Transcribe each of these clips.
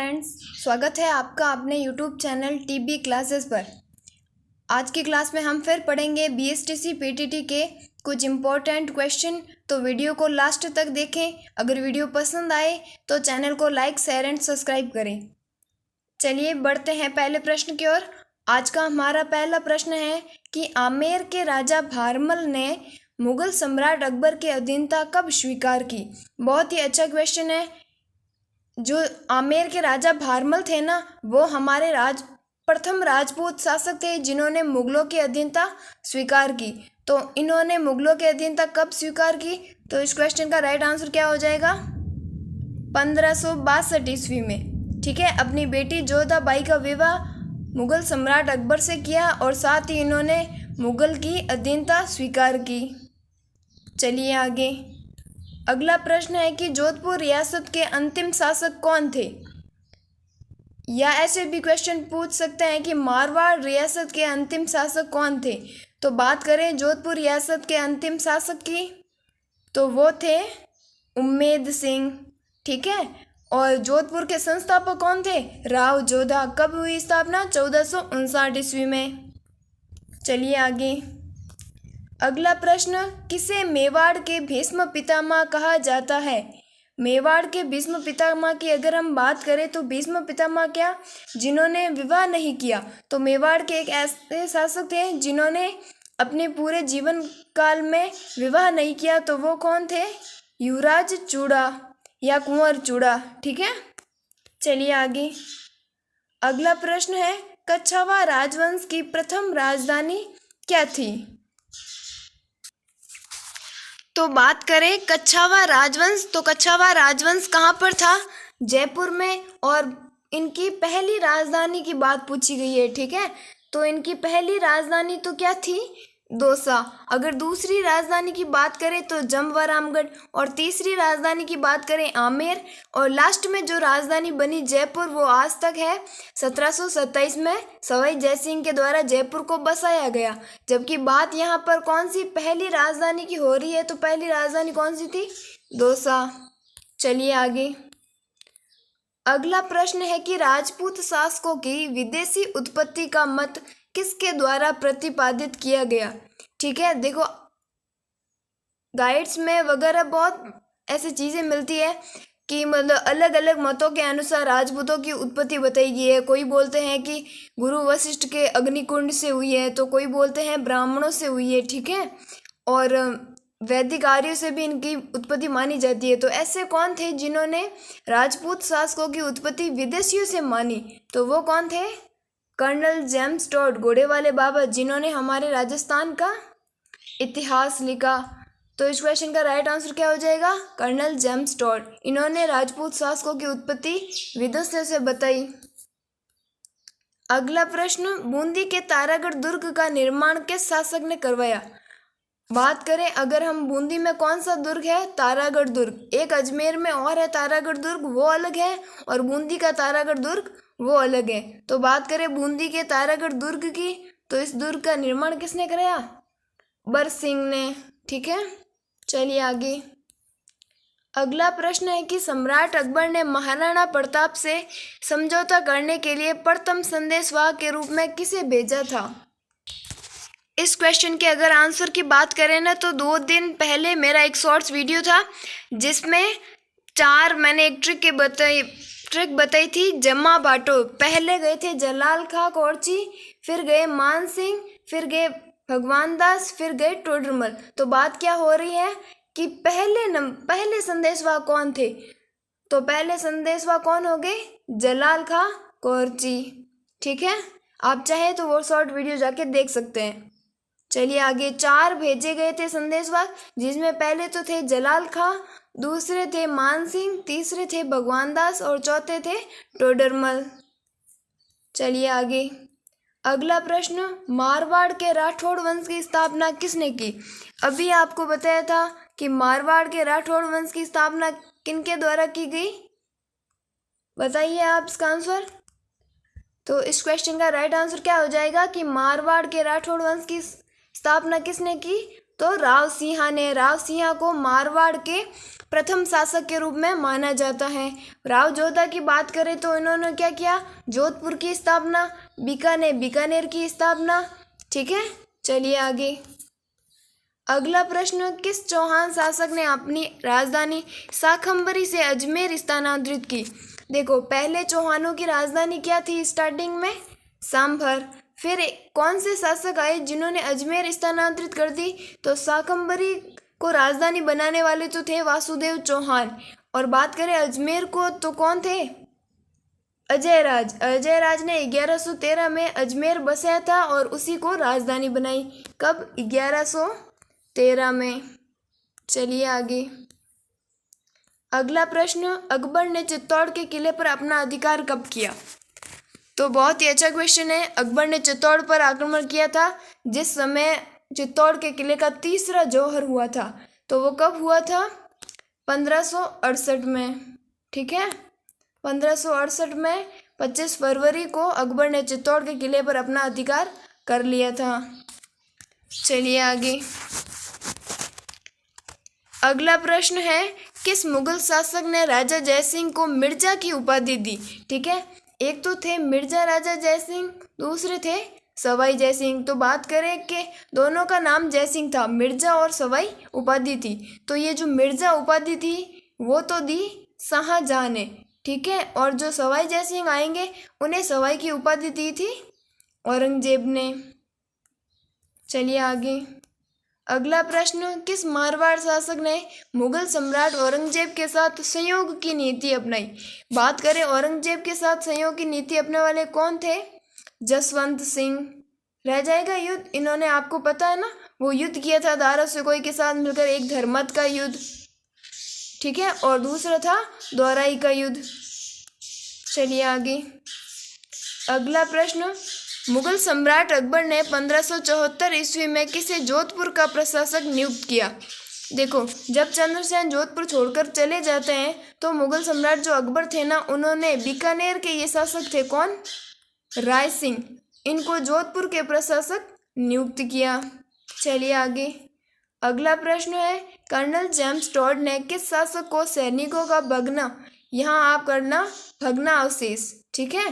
Friends, स्वागत है आपका अपने यूट्यूब चैनल टीबी क्लासेस पर। आज की क्लास में हम फिर पढ़ेंगे बीएसटीसी पीटीटी के कुछ इम्पोर्टेंट क्वेश्चन। तो वीडियो को लास्ट तक देखें। अगर वीडियो पसंद आए तो चैनल को लाइक, शेयर एंड सब्सक्राइब करें। चलिए बढ़ते हैं पहले प्रश्न की ओर। आज का हमारा पहला प्रश्न है कि आमेर के राजा भारमल ने मुगल सम्राट अकबर की अधीनता कब स्वीकार की। बहुत ही अच्छा क्वेश्चन है। जो आमेर के राजा भारमल थे ना, वो हमारे प्रथम राजपूत शासक थे जिन्होंने मुगलों की अधीनता स्वीकार की। तो इन्होंने मुगलों की अधीनता कब स्वीकार की? तो इस क्वेश्चन का राइट आंसर क्या हो जाएगा? 1562 ईस्वी में। ठीक है, अपनी बेटी जोधाबाई का विवाह मुगल सम्राट अकबर से किया और साथ ही इन्होंने मुगल की अधीनता स्वीकार की। चलिए आगे। अगला प्रश्न है कि जोधपुर रियासत के अंतिम शासक कौन थे? या ऐसे भी क्वेश्चन पूछ सकते हैं कि मारवाड़ रियासत के अंतिम शासक कौन थे। तो बात करें जोधपुर रियासत के अंतिम शासक की, तो वो थे उम्मेद सिंह। ठीक है, और जोधपुर के संस्थापक कौन थे? राव जोधा। कब हुई स्थापना? 1459 ईस्वी में। चलिए आगे। अगला प्रश्न, किसे मेवाड़ के भीष्म पितामह कहा जाता है? मेवाड़ के भीष्म पितामह की अगर हम बात करें तो भीष्म पितामह क्या? जिन्होंने विवाह नहीं किया। तो मेवाड़ के एक ऐसे शासक थे जिन्होंने अपने पूरे जीवन काल में विवाह नहीं किया। तो वो कौन थे? युवराज चूड़ा या कुंवर चूड़ा। ठीक है, चलिए आगे। अगला प्रश्न है, कछवाहा राजवंश की प्रथम राजधानी क्या थी? तो बात करें कछवाहा राजवंश, तो कछवाहा राजवंश कहाँ पर था? जयपुर में। और इनकी पहली राजधानी की बात पूछी गई है। ठीक है, तो इनकी पहली राजधानी तो क्या थी? दौसा। अगर दूसरी राजधानी की बात करें तो जमवारामगढ़, और तीसरी राजधानी की बात करें आमेर, और लास्ट में जो राजधानी बनी जयपुर, वो आज तक है। 1727 में सवाई जयसिंह के द्वारा जयपुर को बसाया गया। जबकि बात यहाँ पर कौन सी पहली राजधानी की हो रही है, तो पहली राजधानी कौन सी थी? दौसा। चलिए आगे। अगला प्रश्न है कि राजपूत शासकों की विदेशी उत्पत्ति का मत किसके द्वारा प्रतिपादित किया गया? ठीक है, देखो गाइड्स में वगैरह बहुत ऐसी चीज़ें मिलती है कि मतलब अलग अलग मतों के अनुसार राजपूतों की उत्पत्ति बताई गई है। कोई बोलते हैं कि गुरु वशिष्ठ के अग्निकुंड से हुई है, तो कोई बोलते हैं ब्राह्मणों से हुई है। ठीक है, और वैदिक आर्यों से भी इनकी उत्पत्ति मानी जाती है। तो ऐसे कौन थे जिन्होंने राजपूत शासकों की उत्पत्ति विदेशियों से मानी? तो वो कौन थे? कर्नल जेम्स टॉड, घोड़े वाले बाबा, जिन्होंने हमारे राजस्थान का इतिहास लिखा। तो इस क्वेश्चन का राइट आंसर क्या हो जाएगा? Colonel James Tod. इन्होंने राजपूत शासकों की उत्पत्ति विदेशियों से बताई। अगला प्रश्न, बूंदी के तारागढ़ दुर्ग का निर्माण किस शासक ने करवाया? बात करें अगर हम बूंदी में, कौन सा दुर्ग है? तारागढ़ दुर्ग। एक अजमेर में और है तारागढ़ दुर्ग, वो अलग है, और बूंदी का तारागढ़ दुर्ग वो अलग है। तो बात करें बूंदी के तारागढ़ दुर्ग की, तो इस दुर्ग का निर्माण किसने कराया? बरसिंह ने। ठीक है, चलिए आगे। अगला प्रश्न है कि सम्राट अकबर ने महाराणा प्रताप से समझौता करने के लिए प्रथम संदेशवाहक के रूप में किसे भेजा था? इस क्वेश्चन के अगर आंसर की बात करें ना, तो 2 दिन पहले मेरा एक शॉर्ट्स वीडियो था जिसमें मैंने एक ट्रिक बताई थी। जमा बाटो, पहले गए थे जलाल खां कोरची, फिर गए मान सिंह, फिर गए भगवान दास, फिर गए टोडरमल। तो बात क्या हो रही है कि पहले संदेशवाहक कौन थे? तो पहले संदेशवाहक कौन हो गए? जलाल खां कोरची। ठीक है, आप चाहे तो वो शॉर्ट वीडियो जाके देख सकते हैं। चलिए आगे। 4 भेजे गए थे संदेशवाहक, जिसमें पहले तो थे जलाल खां, दूसरे थे मान सिंह, तीसरे थे भगवान दास, और चौथे थे टोडरमल। चलिए आगे। अगला प्रश्न, मारवाड़ के राठौड़ वंश की स्थापना किसने की? अभी आपको बताया था कि मारवाड़ के राठौड़ वंश की स्थापना किनके द्वारा की गई? बताइए आप इसका आंसर। तो इस क्वेश्चन का राइट आंसर क्या हो जाएगा कि मारवाड़ के राठौड़ वंश की स्थापना किसने की? तो राव सिंह को मारवाड़ के प्रथम शासक के रूप में माना जाता है। राव जोधा की बात करें तो इन्होंने क्या किया, जोधपुर की स्थापना, बीकानेर की स्थापना। ठीक है, चलिए आगे। अगला प्रश्न, किस चौहान शासक ने अपनी राजधानी शाकंभरी से अजमेर स्थानांतरित की? देखो, पहले चौहानों की राजधानी क्या थी स्टार्टिंग में? सांभर। फिर कौन से शासक आए जिन्होंने अजमेर स्थानांतरित कर दी? तो शाकंभरी को राजधानी बनाने वाले तो थे वासुदेव चौहान, और बात करें अजमेर को तो कौन थे? अजय राज ने 1113 में अजमेर बसाया था और उसी को राजधानी बनाई। कब? 1113 में। चलिए आगे। अगला प्रश्न, अकबर ने चित्तौड़ के किले पर अपना अधिकार कब किया? तो बहुत ही अच्छा क्वेश्चन है। अकबर ने चित्तौड़ पर आक्रमण किया था जिस समय चित्तौड़ के किले का तीसरा जौहर हुआ था। तो वो कब हुआ था? 1568 में। ठीक है, 1568 में 25 फरवरी को अकबर ने चित्तौड़ के किले पर अपना अधिकार कर लिया था। चलिए आगे। अगला प्रश्न है, किस मुगल शासक ने राजा जयसिंह को मिर्जा की उपाधि दी? ठीक है, एक तो थे मिर्जा राजा जयसिंह, दूसरे थे सवाई जयसिंह। तो बात करें कि दोनों का नाम जयसिंह था, मिर्जा और सवाई उपाधि थी। तो ये जो मिर्जा उपाधि थी वो तो दी शाहजहां ने। ठीक है, और जो सवाई जयसिंह आएंगे उन्हें सवाई की उपाधि दी थी औरंगजेब ने। चलिए आगे। अगला प्रश्न, किस मारवाड़ शासक ने मुगल सम्राट औरंगजेब के साथ संयोग की नीति अपनाई? बात करें औरंगजेब के साथ संयोग की नीति अपनाने वाले कौन थे? जसवंत सिंह। रह जाएगा युद्ध, इन्होंने आपको पता है ना, वो युद्ध किया था दारा सिकोई के साथ मिलकर, एक धर्मत का युद्ध। ठीक है, और दूसरा था दोराई का युद्ध। चलिए आगे। अगला प्रश्न, मुगल सम्राट अकबर ने 1574 ईस्वी में किसे जोधपुर का प्रशासक नियुक्त किया? देखो, जब चंद्रसेन जोधपुर छोड़कर चले जाते हैं तो मुगल सम्राट जो अकबर थे ना, उन्होंने बीकानेर के ये शासक थे कौन? राय सिंह, इनको जोधपुर के प्रशासक नियुक्त किया। चलिए आगे। अगला प्रश्न है, कर्नल जेम्स टॉड ने किस शासक को सैनिकों का भगना, यहाँ आप करना भगना अवशेष, ठीक है,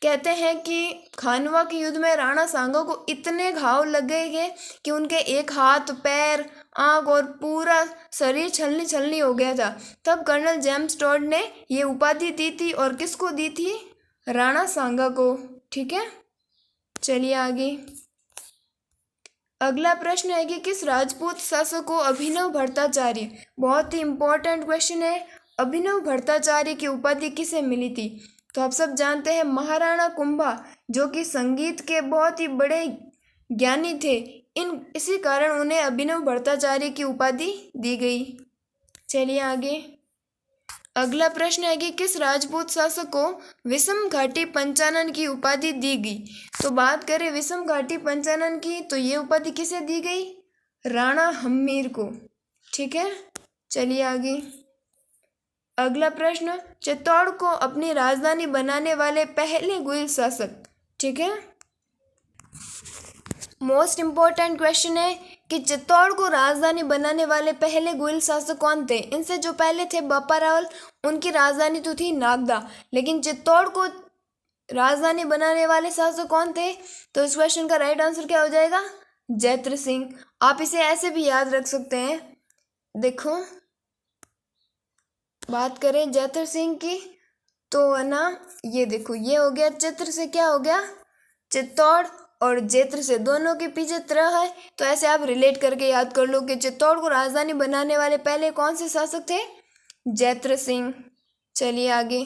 कहते हैं कि खानवा के युद्ध में राणा सांगा को इतने घाव लग गए कि उनके एक हाथ, पैर, आंख और पूरा शरीर छलनी छलनी हो गया था। तब कर्नल जेम्स टॉड ने ये उपाधि दी थी, और किसको दी थी? राणा सांगा को। ठीक है, चलिए आगे। अगला प्रश्न है कि किस राजपूत शासक को अभिनव भट्टाचार्य, बहुत ही इंपॉर्टेंट क्वेश्चन है, अभिनव भट्टाचार्य की उपाधि किसे मिली थी? तो आप सब जानते हैं महाराणा कुंभा, जो कि संगीत के बहुत ही बड़े ज्ञानी थे। इसी कारण उन्हें अभिनव भट्टाचार्य की उपाधि दी गई। चलिए आगे। अगला प्रश्न है कि किस राजपूत शासक को विषम घाटी पंचानन की उपाधि दी गई? तो बात करें विषम घाटी पंचानन की, तो ये उपाधि किसे दी गई? राणा हम्मीर को। ठीक है, चलिए आगे। अगला प्रश्न, चित्तौड़ को अपनी राजधानी बनाने वाले पहले गुइल शासक। ठीक है, मोस्ट इम्पोर्टेंट क्वेश्चन है कि चित्तौड़ को राजधानी बनाने वाले पहले गुइल शासक कौन थे? इनसे जो पहले थे बापा रावल, उनकी राजधानी तो थी नागदा, लेकिन चित्तौड़ को राजधानी बनाने वाले शासक कौन थे? तो इस क्वेश्चन का राइट आंसर क्या हो जाएगा? जैत्र सिंह। आप इसे ऐसे भी याद रख सकते हैं। देखो, बात करें जैत्र सिंह की तो है ना, ये देखो, ये हो गया चित्र से क्या हो गया? चित्तौड़, और जैत्र से दोनों के पीछे तरह है, तो ऐसे आप रिलेट करके याद कर लो कि चित्तौड़ को राजधानी बनाने वाले पहले कौन से शासक थे? जैत्र सिंह। चलिए आगे।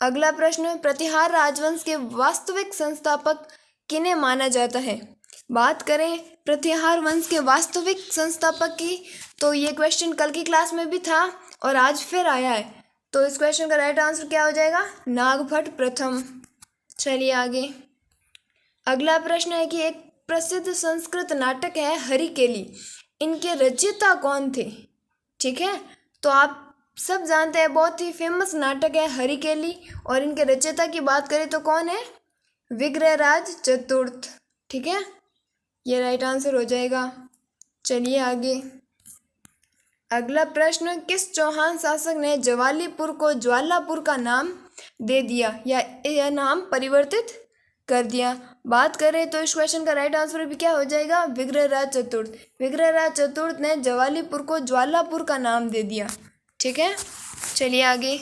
अगला प्रश्न, प्रतिहार राजवंश के वास्तविक संस्थापक किन्हें माना जाता है? बात करें प्रतिहार वंश के वास्तविक संस्थापक की, तो ये क्वेश्चन कल की क्लास में भी था और आज फिर आया है। तो इस क्वेश्चन का राइट आंसर क्या हो जाएगा? नागभट्ट प्रथम। चलिए आगे। अगला प्रश्न है कि एक प्रसिद्ध संस्कृत नाटक है हरिकेली, इनके रचयिता कौन थे? ठीक है, तो आप सब जानते हैं बहुत ही फेमस नाटक है हरिकेली, और इनके रचयिता की बात करें तो कौन है? विग्रहराज चतुर्थ। ठीक है, ये राइट आंसर हो जाएगा। चलिए आगे। अगला प्रश्न, किस चौहान शासक ने जवालीपुर को ज्वालापुर का नाम दे दिया या यह नाम परिवर्तित कर दिया? बात करें तो इस क्वेश्चन का राइट आंसर भी क्या हो जाएगा? विग्रहराज चतुर्थ। विग्रहराज चतुर्थ ने जवालीपुर को ज्वालापुर का नाम दे दिया। ठीक है, चलिए आगे।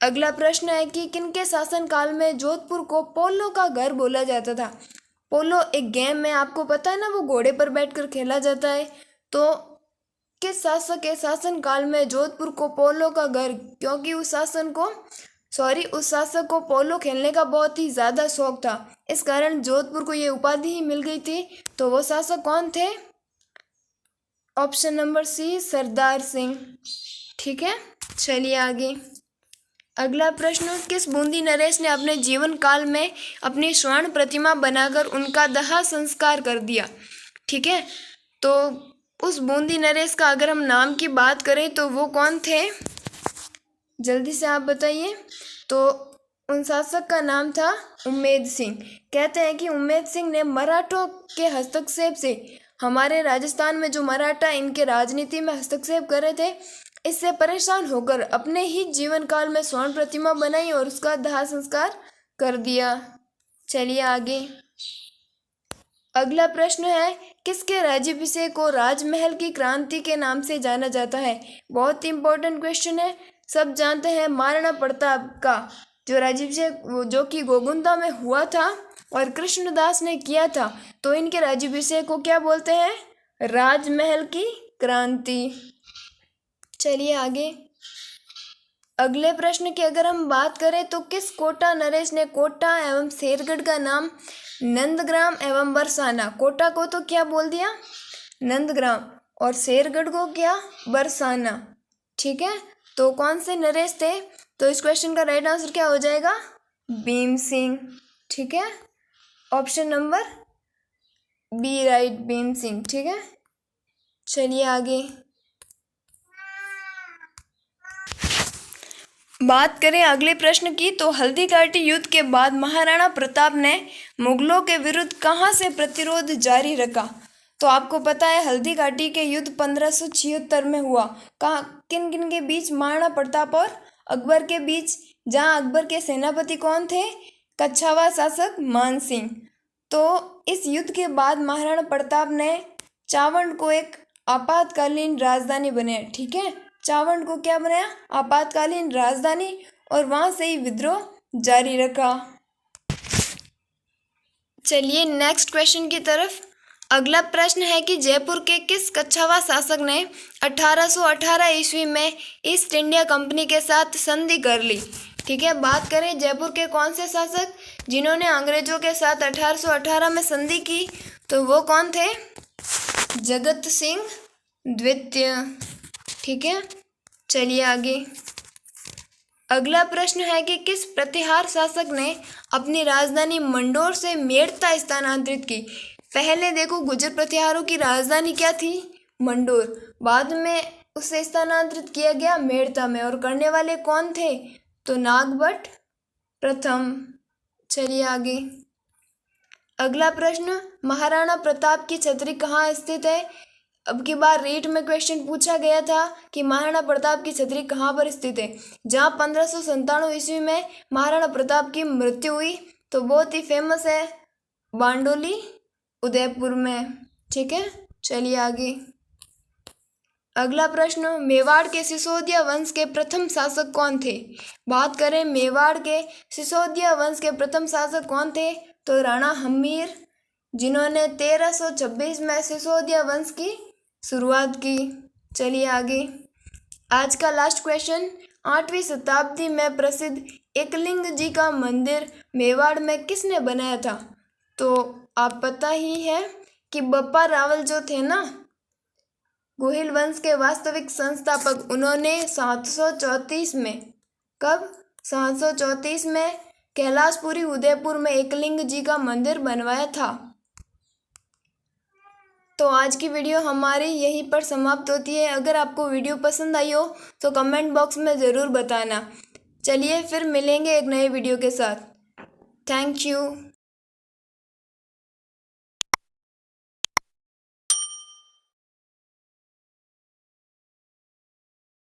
अगला प्रश्न है कि किनके शासनकाल में जोधपुर को पोलो का घर बोला जाता था? पोलो एक गेम है, आपको पता है ना, वो घोड़े पर बैठकर खेला जाता है। तो किस शासक के शासनकाल में जोधपुर को पोलो का घर, क्योंकि उस शासक को पोलो खेलने का बहुत ही ज़्यादा शौक था, इस कारण जोधपुर को ये उपाधि ही मिल गई थी। तो वो शासक कौन थे? Option number C, Sardar Singh. ठीक है, चलिए आगे। अगला प्रश्न, किस बूंदी नरेश ने अपने जीवन काल में अपनी स्वर्ण प्रतिमा बनाकर उनका दाह संस्कार कर दिया? ठीक है, तो उस बूंदी नरेश का अगर हम नाम की बात करें तो वो कौन थे? जल्दी से आप बताइए। तो उन शासक का नाम था उम्मेद सिंह। कहते हैं कि उम्मेद सिंह ने मराठों के हस्तक्षेप से, हमारे राजस्थान में जो मराठा इनके राजनीति में हस्तक्षेप कर रहे थे, इससे परेशान होकर अपने ही जीवन काल में स्वर्ण प्रतिमा बनाई और उसका दाह संस्कार कर दिया। चलिए आगे। अगला प्रश्न है, किसके राज्याभिषेक को राजमहल की क्रांति के नाम से जाना जाता है? बहुत ही इंपॉर्टेंट क्वेश्चन है, सब जानते हैं। महाराणा प्रताप का जो राज्याभिषेक जो कि गोगुंदा में हुआ था और कृष्णदास ने किया था, तो इनके राज्याभिषेक को क्या बोलते हैं? राजमहल की क्रांति। चलिए आगे। अगले प्रश्न की अगर हम बात करें तो किस कोटा नरेश ने कोटा एवं शेरगढ़ का नाम नंदग्राम एवं बरसाना? कोटा को तो क्या बोल दिया? नंदग्राम, और शेरगढ़ को क्या? बरसाना। ठीक है, तो कौन से नरेश थे? तो इस क्वेश्चन का राइट आंसर क्या हो जाएगा? भीम सिंह। ठीक है, option number B right, Bhim Singh. ठीक है, चलिए आगे। बात करें अगले प्रश्न की तो हल्दी घाटी युद्ध के बाद महाराणा प्रताप ने मुगलों के विरुद्ध कहां से प्रतिरोध जारी रखा? तो आपको पता है हल्दी घाटी के युद्ध 1576 में हुआ। कहाँ, किन किन के बीच? महाराणा प्रताप और अकबर के बीच, जहां अकबर के सेनापति कौन थे? कच्छावा शासक मान सिंह। तो इस युद्ध के बाद महाराणा प्रताप ने चावंड को एक आपातकालीन राजधानी बनाया। ठीक है, चावंड को क्या बनाया? आपातकालीन राजधानी, और वहां से ही विद्रोह जारी रखा। चलिए नेक्स्ट क्वेश्चन की तरफ। अगला प्रश्न है कि जयपुर के किस कच्छावा शासक ने 1818 ईस्वी में ईस्ट इंडिया कंपनी के साथ संधि कर ली? ठीक है, बात करें जयपुर के कौन से शासक जिन्होंने अंग्रेजों के साथ 1818 में संधि की, तो वो कौन थे? जगत सिंह द्वितीय। ठीक है, चलिए आगे। अगला प्रश्न है कि किस प्रतिहार शासक ने अपनी राजधानी मंडोर से मेड़ता स्थानांतरित की? पहले देखो, गुर्जर प्रतिहारों की राजधानी क्या थी? मंडोर। बाद में उसे स्थानांतरित किया गया मेड़ता में, और करने वाले कौन थे? तो नागभट्ट प्रथम। चलिए आगे। अगला प्रश्न, महाराणा प्रताप की छतरी कहाँ स्थित है? अब की बार रीट में क्वेश्चन पूछा गया था कि महाराणा प्रताप की छतरी कहाँ पर स्थित है, जहाँ 1597 ईस्वी में महाराणा प्रताप की मृत्यु हुई। तो बहुत ही फेमस है, बांडोली उदयपुर में। ठीक है, चलिए आगे। अगला प्रश्न, मेवाड़ के सिसोदिया वंश के प्रथम शासक कौन थे? बात करें मेवाड़ के सिसोदिया वंश के प्रथम शासक कौन थे? तो राणा हम्मीर, जिन्होंने 1326 में सिसोदिया वंश की शुरुआत की। चलिए आगे। आज का लास्ट क्वेश्चन, 8वीं शताब्दी में प्रसिद्ध एकलिंग जी का मंदिर मेवाड़ में किसने बनाया था? तो आप पता ही है कि बप्पा रावल जो थे ना, गोहिल वंश के वास्तविक संस्थापक, उन्होंने 734 में, कब? 734 में कैलाशपुरी उदयपुर में एकलिंग जी का मंदिर बनवाया था। तो आज की वीडियो हमारी यहीं पर समाप्त होती है। अगर आपको वीडियो पसंद आई हो तो कमेंट बॉक्स में ज़रूर बताना। चलिए फिर मिलेंगे एक नए वीडियो के साथ। Thank you.